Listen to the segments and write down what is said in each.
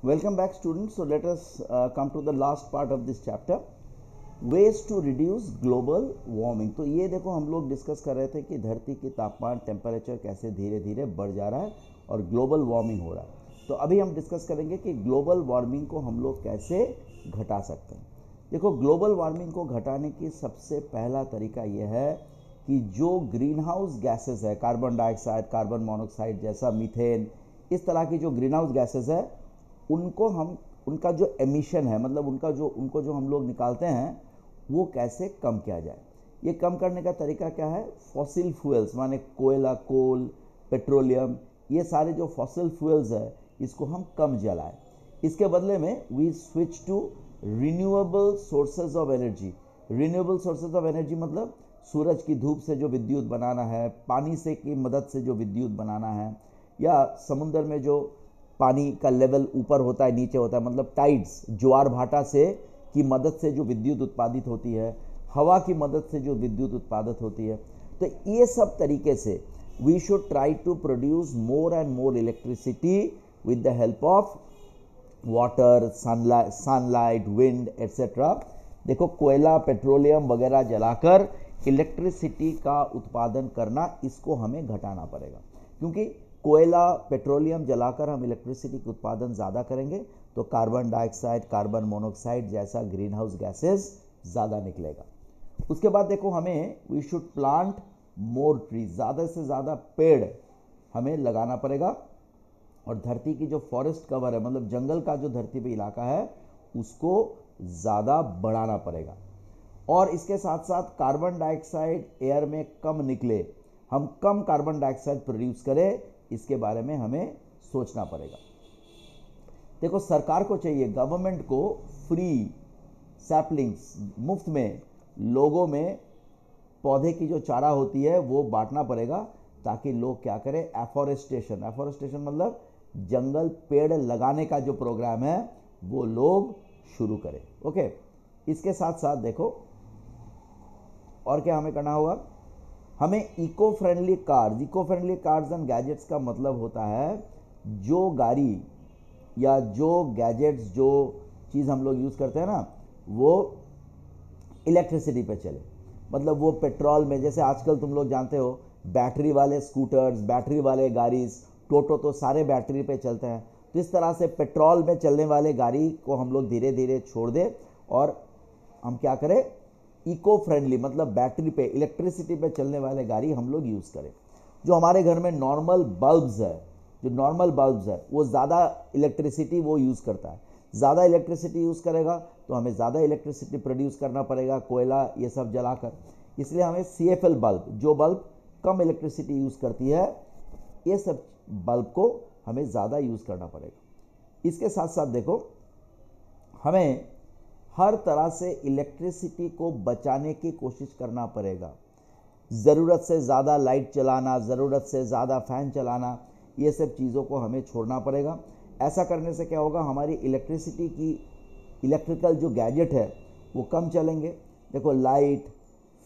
Welcome back, students. So let us come to the last part of this chapter, ways to reduce global warming. तो ये देखो हम लोग discuss कर रहे थे कि धरती की तापमान टेम्परेचर कैसे धीरे धीरे बढ़ जा रहा है और ग्लोबल वार्मिंग हो रहा है। तो अभी हम डिस्कस करेंगे कि ग्लोबल वार्मिंग को हम लोग कैसे घटा सकते हैं। देखो, ग्लोबल वार्मिंग को घटाने की सबसे पहला तरीका यह है कि जो ग्रीन हाउस गैसेज है, कार्बन डाइऑक्साइड, कार्बन मोनोऑक्साइड जैसा, मीथेन, इस तरह की जो ग्रीन हाउस गैसेज है, उनको हम, उनका जो एमिशन है, मतलब उनको जो हम लोग निकालते हैं, वो कैसे कम किया जाए। ये कम करने का तरीका क्या है? फॉसिल फ्यूल्स माने कोयला, कोल, पेट्रोलियम, ये सारे जो फॉसिल फ्यूल्स है, इसको हम कम जलाएं। इसके बदले में we switch to renewable sources of energy. Renewable sources of energy मतलब सूरज की धूप से जो विद्युत बनाना है, पानी से की मदद से जो विद्युत बनाना है, या समुद्र में जो पानी का लेवल ऊपर होता है नीचे होता है, मतलब टाइड्स, ज्वार भाटा से की मदद से जो विद्युत उत्पादित होती है, हवा की मदद से जो विद्युत उत्पादित होती है। तो ये सब तरीके से we should try to produce more and more electricity with the help of water, sunlight, wind etcetera. देखो, कोयला, पेट्रोलियम वगैरह जलाकर इलेक्ट्रिसिटी का उत्पादन करना, इसको हमें घटाना पड़ेगा, क्योंकि कोयला, पेट्रोलियम जलाकर हम इलेक्ट्रिसिटी का उत्पादन ज़्यादा करेंगे तो कार्बन डाइऑक्साइड, कार्बन मोनोऑक्साइड जैसा ग्रीन हाउस गैसेस ज़्यादा निकलेगा। उसके बाद देखो, हमें we should plant more trees, ज़्यादा से ज़्यादा पेड़ हमें लगाना पड़ेगा। और धरती की जो फॉरेस्ट कवर है, मतलब जंगल का जो धरती पे इलाका है, उसको ज़्यादा बढ़ाना पड़ेगा। और इसके साथ साथ कार्बन डाइऑक्साइड एयर में कम निकले, हम कम कार्बन डाइऑक्साइड प्रोड्यूस करें, इसके बारे में हमें सोचना पड़ेगा। देखो, सरकार को चाहिए, गवर्नमेंट को फ्री सैपलिंग्स, मुफ्त में लोगों में पौधे की जो चारा होती है वो बांटना पड़ेगा, ताकि लोग क्या करें, एफॉरेस्टेशन, एफॉरेस्टेशन मतलब जंगल पेड़ लगाने का जो प्रोग्राम है वो लोग शुरू करें। ओके, इसके साथ साथ देखो और क्या हमें करना होगा, हमें eco friendly cars and gadgets का मतलब होता है जो गाड़ी या जो गैजेट्स, जो चीज़ हम लोग यूज़ करते हैं ना, वो इलेक्ट्रिसिटी पे चले। मतलब वो पेट्रोल में, जैसे आजकल तुम लोग जानते हो बैटरी वाले स्कूटर्स, बैटरी वाले गाड़ीज, टोटो तो सारे बैटरी पे चलते हैं। तो इस तरह से पेट्रोल में चलने वाले गाड़ी को हम लोग धीरे धीरे छोड़ दें और हम क्या करें, इको फ्रेंडली मतलब बैटरी पे, इलेक्ट्रिसिटी पे चलने वाले गाड़ी हम लोग यूज़ करें। जो हमारे घर में नॉर्मल बल्ब्स है, वो ज़्यादा इलेक्ट्रिसिटी वो यूज़ करता है। ज़्यादा इलेक्ट्रिसिटी यूज़ करेगा तो हमें ज़्यादा इलेक्ट्रिसिटी प्रोड्यूस करना पड़ेगा, कोयला ये सब जलाकर। इसलिए हमें CFL बल्ब, जो बल्ब कम इलेक्ट्रिसिटी यूज़ करती है, ये सब बल्ब को हमें ज़्यादा यूज़ करना पड़ेगा। इसके साथ साथ देखो, हमें हर तरह से इलेक्ट्रिसिटी को बचाने की कोशिश करना पड़ेगा। ज़रूरत से ज़्यादा लाइट चलाना, ज़रूरत से ज़्यादा फ़ैन चलाना, ये सब चीज़ों को हमें छोड़ना पड़ेगा। ऐसा करने से क्या होगा, हमारी इलेक्ट्रिसिटी की, इलेक्ट्रिकल जो गैजेट है वो कम चलेंगे। देखो, light,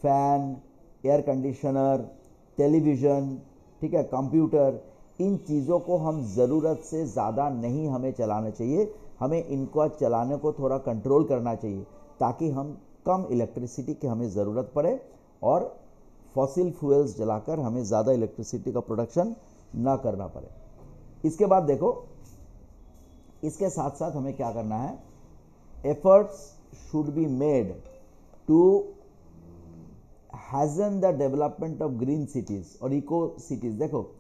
fan, air conditioner, television, ठीक है, कंप्यूटर, इन चीज़ों को हम ज़रूरत से ज़्यादा नहीं हमें चलाना चाहिए। हमें इनको चलाने को थोड़ा कंट्रोल करना चाहिए, ताकि हम कम इलेक्ट्रिसिटी की हमें ज़रूरत पड़े और फॉसिल फ्यूल्स जलाकर हमें ज़्यादा इलेक्ट्रिसिटी का प्रोडक्शन ना करना पड़े। इसके बाद देखो, इसके साथ साथ हमें क्या करना है, efforts should be made to hasten the development of green cities और इको सिटीज़। देखो,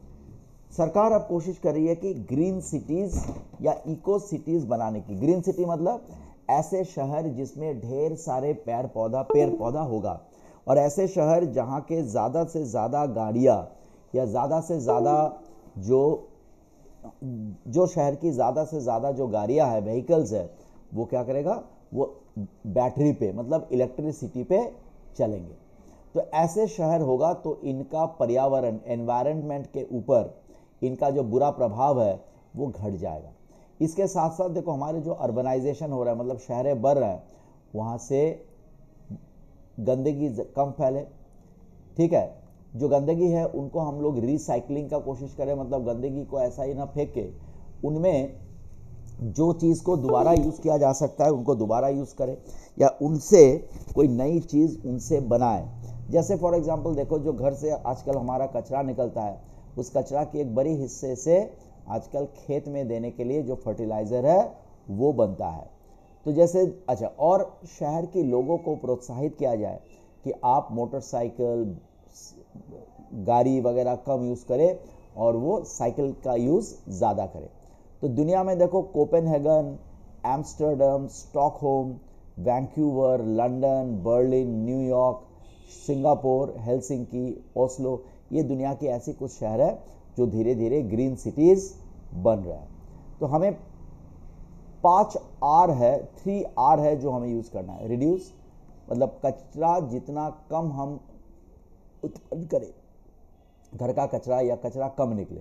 सरकार अब कोशिश कर रही है कि ग्रीन सिटीज़ या इको सिटीज़ बनाने की। ग्रीन सिटी मतलब ऐसे शहर जिसमें ढेर सारे पेड़ पौधा होगा, और ऐसे शहर जहाँ के ज़्यादा से ज़्यादा गाड़ियाँ या ज़्यादा से ज़्यादा जो शहर की ज़्यादा से ज़्यादा जो गाड़ियाँ है, व्हीकल्स है, वो क्या करेगा, वो बैटरी पे मतलब इलेक्ट्रिसिटी पे चलेंगे। तो ऐसे शहर होगा तो इनका पर्यावरण, एनवायरनमेंट के ऊपर इनका जो बुरा प्रभाव है वो घट जाएगा। इसके साथ साथ देखो, हमारे जो अर्बनाइजेशन हो रहा है, मतलब शहरें बढ़ रहे हैं, वहाँ से गंदगी कम फैले, ठीक है। जो गंदगी है उनको हम लोग रिसाइकलिंग का कोशिश करें, मतलब गंदगी को ऐसा ही ना फेंक के उनमें जो चीज़ को दोबारा यूज़ किया जा सकता है उनको दोबारा यूज़ करें, या उनसे कोई नई चीज़ उनसे बनाएं। जैसे फॉर एग्जांपल देखो, जो घर से आजकल हमारा कचरा निकलता है, उस कचरा के एक बड़ी हिस्से से आजकल खेत में देने के लिए जो फर्टिलाइज़र है वो बनता है। तो जैसे अच्छा, और शहर के लोगों को प्रोत्साहित किया जाए कि आप मोटरसाइकिल, गाड़ी वगैरह कम यूज़ करें और वो साइकिल का यूज़ ज़्यादा करें। तो दुनिया में देखो, Copenhagen, Amsterdam, Stockholm, Vancouver, London, Berlin, New York, Singapore, Helsinki, Oslo, ये दुनिया की ऐसी कुछ शहर है जो धीरे धीरे ग्रीन सिटीज़ बन रहा है। तो हमें 3 R है जो हमें यूज़ करना है। रिड्यूस मतलब कचरा जितना कम हम उत्पन्न करें, घर का कचरा या कचरा कम निकले।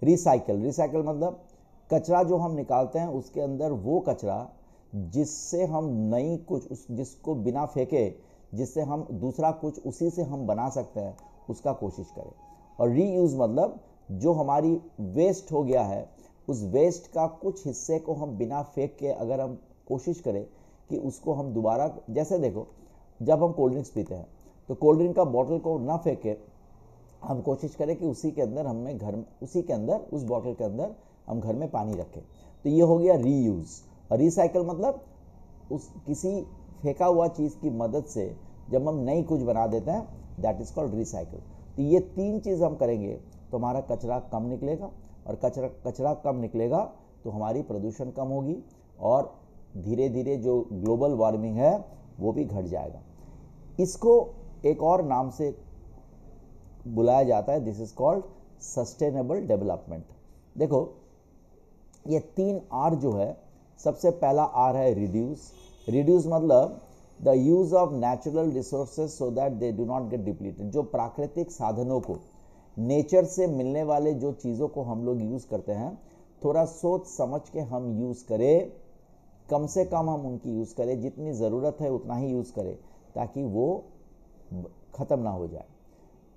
रिसाइकल मतलब कचरा जो हम निकालते हैं उसके अंदर वो कचरा जिससे हम नई कुछ जिसको बिना फेंके, जिससे हम दूसरा कुछ उसी से हम बना सकते हैं, उसका कोशिश करें। और रीयूज़ मतलब जो हमारी वेस्ट हो गया है, उस वेस्ट का कुछ हिस्से को हम बिना फेंक के अगर हम कोशिश करें कि उसको हम दोबारा, जैसे देखो जब हम कोल्ड ड्रिंक्स पीते हैं तो कोल्ड ड्रिंक का बॉटल को ना फेंक के हम कोशिश करें कि उसी के अंदर हमें घर में उसी के अंदर उस बॉटल के अंदर हम घर में पानी रखें। तो ये हो गया रीयूज़। और रिसाइकल मतलब उस किसी फेंका हुआ चीज़ की मदद से जब हम नई कुछ बना देते हैं, दैट इज़ कॉल्ड रिसाइकल। तो ये 3 चीज़ हम करेंगे तो हमारा कचरा कम निकलेगा, और कचरा कम निकलेगा तो हमारी प्रदूषण कम होगी, और धीरे धीरे जो ग्लोबल वार्मिंग है वो भी घट जाएगा। इसको एक और नाम से बुलाया जाता है, this is called sustainable development. देखो ये 3 R जो है, सबसे पहला R है रिड्यूस। रिड्यूस मतलब the use of natural resources so that they do not gate depleted. जो प्राकृतिक साधनों को, नेचर से मिलने वाले जो चीज़ों को हम लोग यूज़ करते हैं, थोड़ा सोच समझ के हम यूज़ करें, कम से कम हम उनकी यूज़ करें, जितनी ज़रूरत है उतना ही यूज़ करें ताकि वो ख़त्म ना हो जाए।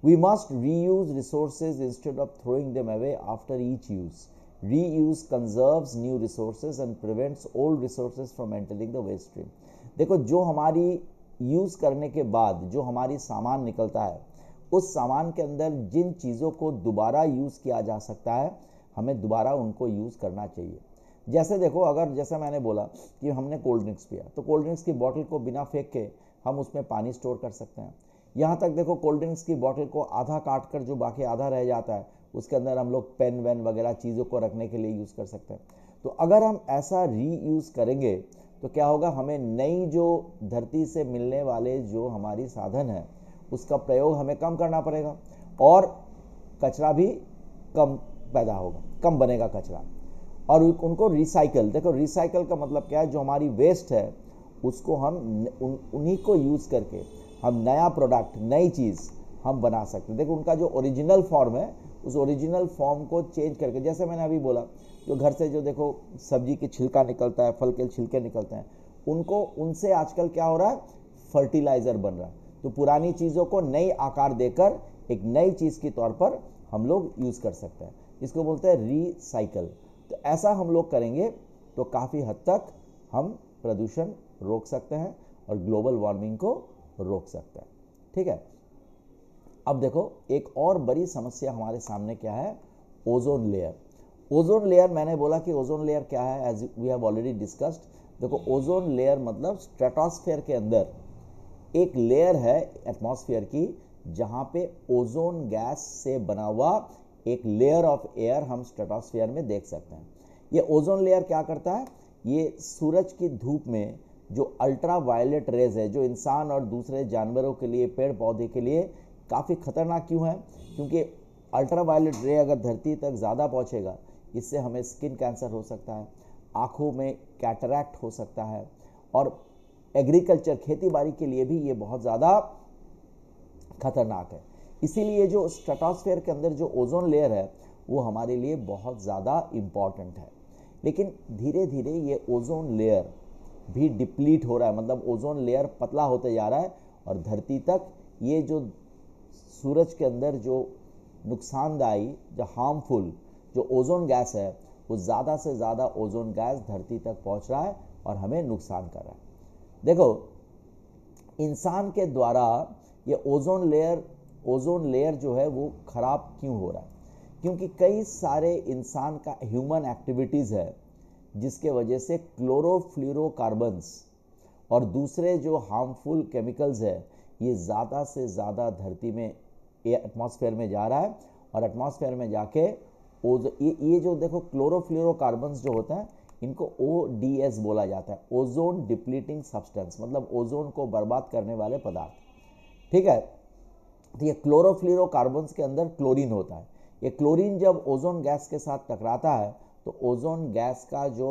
We must reuse resources instead of throwing them away after each use. Reuse conserves new resources and prevents old resources from entering the waste stream. देखो, जो हमारी यूज़ करने के बाद जो हमारी सामान निकलता है, उस सामान के अंदर जिन चीज़ों को दोबारा यूज़ किया जा सकता है, हमें दोबारा उनको यूज़ करना चाहिए। जैसे देखो, अगर जैसे मैंने बोला कि हमने कोल्ड ड्रिंक्स पिया, तो कोल्ड ड्रिंक्स की बॉटल को बिना फेंक के हम उसमें पानी स्टोर कर सकते हैं। यहाँ तक देखो, कोल्ड ड्रिंक्स की बॉटल को आधा काट कर जो बाकी आधा रह जाता है, उसके अंदर हम लोग पेन वेन वगैरह चीज़ों को रखने के लिए यूज़ कर सकते हैं। तो अगर हम ऐसा रीयूज़ करेंगे तो क्या होगा, हमें नई जो धरती से मिलने वाले जो हमारी साधन है उसका प्रयोग हमें कम करना पड़ेगा, और कचरा भी कम पैदा होगा, कम बनेगा कचरा। और उनको रिसाइकल, देखो रिसाइकल का मतलब क्या है, जो हमारी वेस्ट है उसको हम उन्हीं को यूज़ करके हम नया प्रोडक्ट, नई चीज़ हम बना सकते हैं। देखो उनका जो ओरिजिनल फॉर्म है, उस ओरिजिनल फॉर्म को चेंज करके, जैसे मैंने अभी बोला, जो घर से जो देखो सब्जी की छिलका निकलता है, फल के छिलके निकलते हैं, उनको उनसे आजकल क्या हो रहा है, फर्टिलाइज़र बन रहा है। तो पुरानी चीज़ों को नई आकार देकर एक नई चीज़ के तौर पर हम लोग यूज़ कर सकते हैं, इसको बोलते हैं रीसाइकल। तो ऐसा हम लोग करेंगे तो काफ़ी हद तक हम प्रदूषण रोक सकते हैं और ग्लोबल वार्मिंग को रोक सकते हैं। ठीक है, अब देखो एक और बड़ी समस्या हमारे सामने क्या है, ओजोन लेयर। ओजोन लेयर, मैंने बोला कि ओजोन लेयर क्या है, as we have already discussed. देखो ओजोन लेयर मतलब स्ट्रेटोस्फेयर के अंदर एक लेयर है एटमॉस्फेयर की, जहाँ पे ओजोन गैस से बना हुआ एक लेयर ऑफ एयर हम स्ट्रेटोस्फेयर में देख सकते हैं। ये ओजोन लेयर क्या करता है, ये सूरज की धूप में जो अल्ट्रा वायलेट रेज है, जो इंसान और दूसरे जानवरों के लिए, पेड़ पौधे के लिए काफ़ी खतरनाक क्यों है, क्योंकि अल्ट्रा वायलेट रे अगर धरती तक ज़्यादा पहुंचेगा, इससे हमें स्किन कैंसर हो सकता है, आँखों में कैटरैक्ट हो सकता है, और एग्रीकल्चर, खेती बाड़ी के लिए भी ये बहुत ज़्यादा खतरनाक है। इसीलिए जो स्ट्रेटोस्फेयर के अंदर जो ओजोन लेयर है वो हमारे लिए बहुत ज़्यादा इम्पॉर्टेंट है। लेकिन धीरे धीरे ये ओजोन लेयर भी डिप्लीट हो रहा है, मतलब ओजोन लेयर पतला होते जा रहा है, और धरती तक ये जो सूरज के अंदर जो नुकसानदायी, जो हार्मफुल जो ओजोन गैस है, वो ज़्यादा से ज़्यादा ओजोन गैस धरती तक पहुंच रहा है और हमें नुकसान कर रहा है। देखो, इंसान के द्वारा ये ओजोन लेयर जो है वो ख़राब क्यों हो रहा है? क्योंकि कई सारे इंसान का ह्यूमन एक्टिविटीज़ है जिसके वजह से क्लोरोफ्लोरोकार्बन्स और दूसरे जो हार्मफुल केमिकल्स है ये ज़्यादा से ज़्यादा धरती में एटमॉस्फेयर में जा रहा है और एटमॉस्फेयर में जाके ये जो देखो क्लोरोफ्लोरोकार्बन्स जो होता है इनको ODS बोला जाता है, ओजोन डिप्लीटिंग सब्सटेंस, मतलब ओजोन को बर्बाद करने वाले पदार्थ। ठीक है, तो ये क्लोरोफ्लोरोकार्बन्स के अंदर क्लोरीन होता है। ये क्लोरीन जब ओजोन गैस के साथ टकराता है तो ओजोन गैस का जो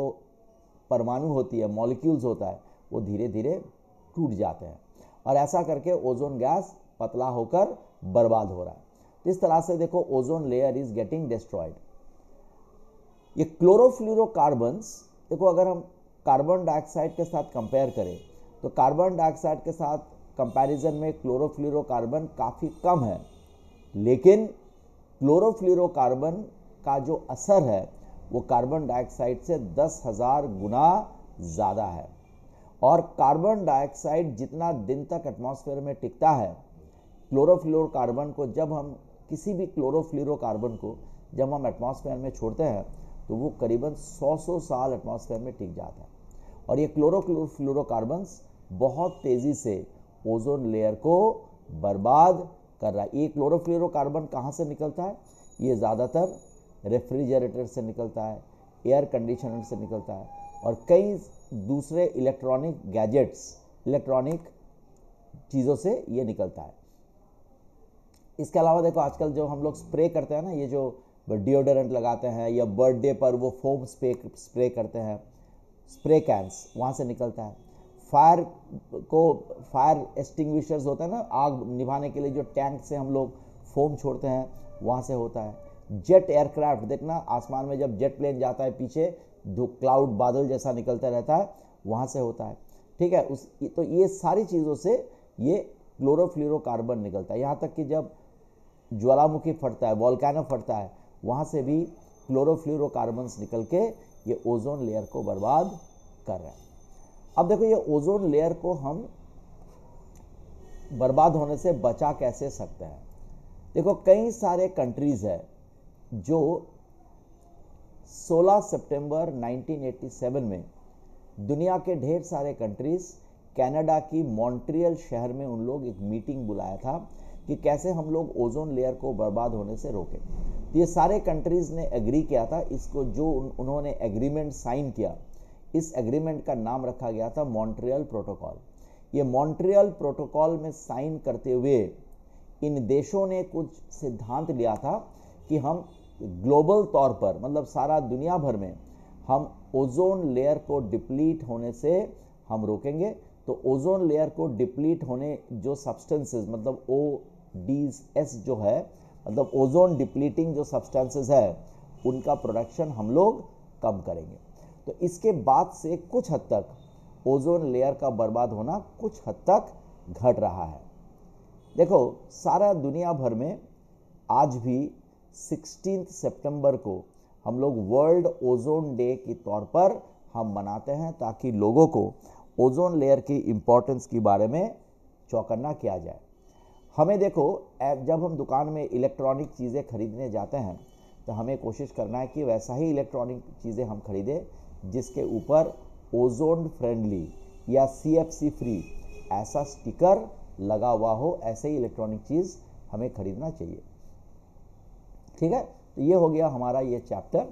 परमाणु होती है, मॉलिक्यूल्स होता है, वो धीरे धीरे टूट जाते हैं और ऐसा करके ओजोन गैस पतला होकर बर्बाद हो रहा है। इस तरह से देखो ozone layer is getting destroyed. ये क्लोरोफ्लोरोकार्बन्स देखो, अगर हम कार्बन डाइऑक्साइड के साथ कंपेयर करें तो कार्बन डाइऑक्साइड के साथ कंपैरिजन में क्लोरोफ्लोरोकार्बन काफ़ी कम है, लेकिन क्लोरोफ्लोरोकार्बन का जो असर है वो कार्बन डाइऑक्साइड से 10,000 गुना ज़्यादा है। और कार्बन डाइऑक्साइड जितना दिन तक एटमॉस्फेयर में टिकता है, क्लोरोफ्लोरोकार्बन को जब हम किसी भी क्लोरोफ्लोरोकार्बन को जब हम एटमॉस्फेयर में छोड़ते हैं तो वो करीबन 100 साल एटमॉस्फेयर में टिक जाता है। और ये क्लोरोफ्लोरोकार्बन्स बहुत तेज़ी से ओजोन लेयर को बर्बाद कर रहा है। ये क्लोरोफ्लोरोकार्बन कहाँ से निकलता है? ये ज़्यादातर रेफ्रिजरेटर से निकलता है, एयर कंडीशनर से निकलता है और कई दूसरे इलेक्ट्रॉनिक गैजेट्स, इलेक्ट्रॉनिक चीज़ों से ये निकलता है। इसके अलावा देखो, आजकल जो हम लोग स्प्रे करते हैं ना, ये जो डिओडोरेंट लगाते हैं या बर्थडे पर वो फोम स्प्रे करते हैं, स्प्रे कैंस, वहाँ से निकलता है। फायर एक्सटिंग्विशर्स होता है ना, आग निभाने के लिए जो टैंक से हम लोग फोम छोड़ते हैं, वहाँ से होता है। जेट एयरक्राफ्ट देखना, आसमान में जब जेट प्लेन जाता है पीछे क्लाउड, बादल जैसा निकलता रहता है, वहाँ से होता है। ठीक है, तो ये सारी चीज़ों से ये क्लोरोफ्लोरोकार्बन निकलता है। यहाँ तक कि जब ज्वालामुखी फटता है, वॉल्केनो फटता है, वहाँ से भी क्लोरोफ्लोरोकार्बन्स निकल के ये ओजोन लेयर को बर्बाद कर रहे हैं। अब देखो, ये ओजोन लेयर को हम बर्बाद होने से बचा कैसे सकते हैं? देखो, कई सारे कंट्रीज़ है जो 16 सितंबर 1987 में दुनिया के ढेर सारे कंट्रीज़ कनाडा की मॉन्ट्रियल शहर में उन लोग एक मीटिंग बुलाया था कि कैसे हम लोग ओजोन लेयर को बर्बाद होने से रोकें। तो ये सारे कंट्रीज़ ने एग्री किया था। इसको जो उन्होंने एग्रीमेंट साइन किया, इस एग्रीमेंट का नाम रखा गया था मॉन्ट्रियल प्रोटोकॉल। ये मॉन्ट्रियल प्रोटोकॉल में साइन करते हुए इन देशों ने कुछ सिद्धांत लिया था कि हम ग्लोबल तौर पर, मतलब सारा दुनिया भर में, हम ओजोन लेयर को डिप्लीट होने से हम रोकेंगे। तो ओजोन लेयर को डिप्लीट होने जो सब्सटेंसेस, मतलब ODS जो है, मतलब ओजोन डिप्लीटिंग जो सब्सटेंसेस है, उनका प्रोडक्शन हम लोग कम करेंगे। तो इसके बाद से कुछ हद तक ओजोन लेयर का बर्बाद होना कुछ हद तक घट रहा है। देखो, सारा दुनिया भर में आज भी 16 सितंबर को हम लोग वर्ल्ड ओजोन डे के तौर पर हम मनाते हैं, ताकि लोगों को ओजोन लेयर की इम्पोर्टेंस के बारे में चौकन्ना किया जाए। हमें देखो, जब हम दुकान में इलेक्ट्रॉनिक चीज़ें खरीदने जाते हैं तो हमें कोशिश करना है कि वैसा ही इलेक्ट्रॉनिक चीज़ें हम खरीदें जिसके ऊपर ओजोन फ्रेंडली या CFC फ्री ऐसा स्टिकर लगा हुआ हो। ऐसे ही इलेक्ट्रॉनिक चीज़ हमें खरीदना चाहिए। ठीक है, तो ये हो गया हमारा ये चैप्टर।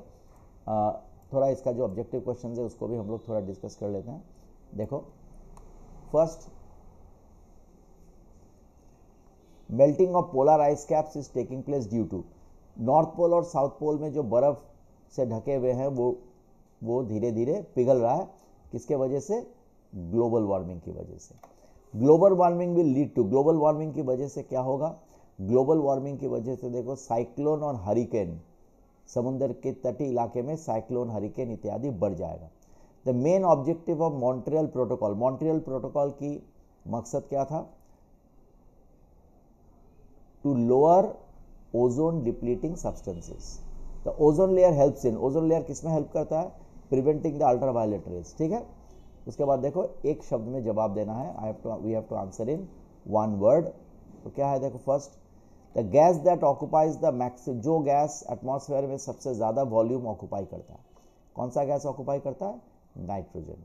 थोड़ा इसका जो ऑब्जेक्टिव क्वेश्चन है उसको भी हम लोग थोड़ा डिस्कस कर लेते हैं। देखो, first, melting of polar ice caps is taking place due to, north pole और साउथ पोल में जो बर्फ़ से ढके हुए हैं वो धीरे धीरे पिघल रहा है। किसके वजह से? ग्लोबल वार्मिंग की वजह से। Global warming will lead to, global warming की वजह से क्या होगा? ग्लोबल वार्मिंग की वजह से देखो साइक्लोन और हरिकेन, समुद्र के तटीय इलाके में साइक्लोन, हरिकेन इत्यादि बढ़ जाएगा। The main objective of Montreal protocol, Montreal protocol की मकसद क्या था? To lower ozone depleting substances. The ozone layer helps in, ozone layer किस में हेल्प करता है? प्रिवेंटिंग द अल्ट्रावायलेट रेज, ठीक है। उसके बाद देखो एक शब्द में जवाब देना है, we have to answer in one word. तो क्या है देखो, first, the gas that occupies the maximum, जो गैस एटमॉस्फेयर में सबसे ज़्यादा वॉल्यूम ऑक्युपाई करता है, कौन सा गैस ऑक्युपाई करता है? Nitrogen.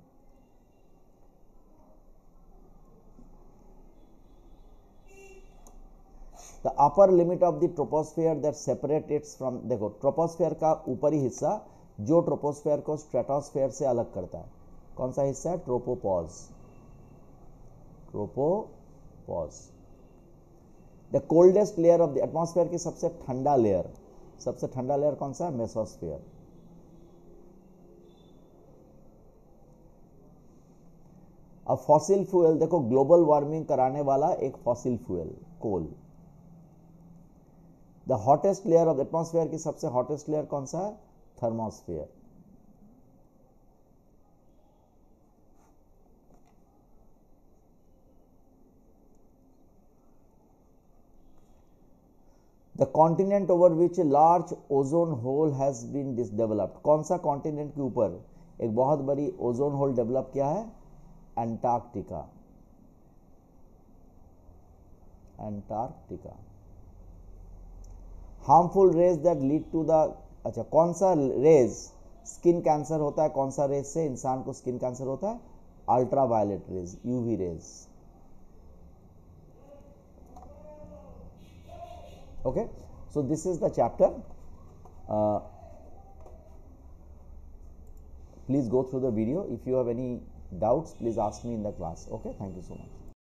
The upper limit of the troposphere that separate it's from, देखो ट्रोपोस्फेयर का ऊपरी हिस्सा जो ट्रोपोस्फेयर को स्ट्रेटोस्फेयर से अलग करता है, कौन सा हिस्सा है? Tropopause, tropopause. The coldest layer of the atmosphere की सबसे ठंडा लेयर, सबसे ठंडा लेयर कौन सा है? मेसोस्फेयर। अब फॉसिल फ्यूल, देखो ग्लोबल वार्मिंग कराने वाला एक fossil fuel, coal. The hottest layer of atmosphere की सबसे हॉटेस्ट लेयर कौन सा है? Thermosphere. The continent over which a large ozone hole has been developed, कौन सा कॉन्टिनेंट के ऊपर एक बहुत बड़ी ओजोन होल डेवलप किया है? Antarctica, Antarctica. Harmful rays that lead to the, अच्छा कौन सा रेज स्किन कैंसर होता है, कौन सा रेज से इंसान को स्किन कैंसर होता है? Ultraviolet rays, UV rays. Okay, so this is the chapter. Please go through the video. If you have any doubts, please ask me in the class. Okay, thank you so much.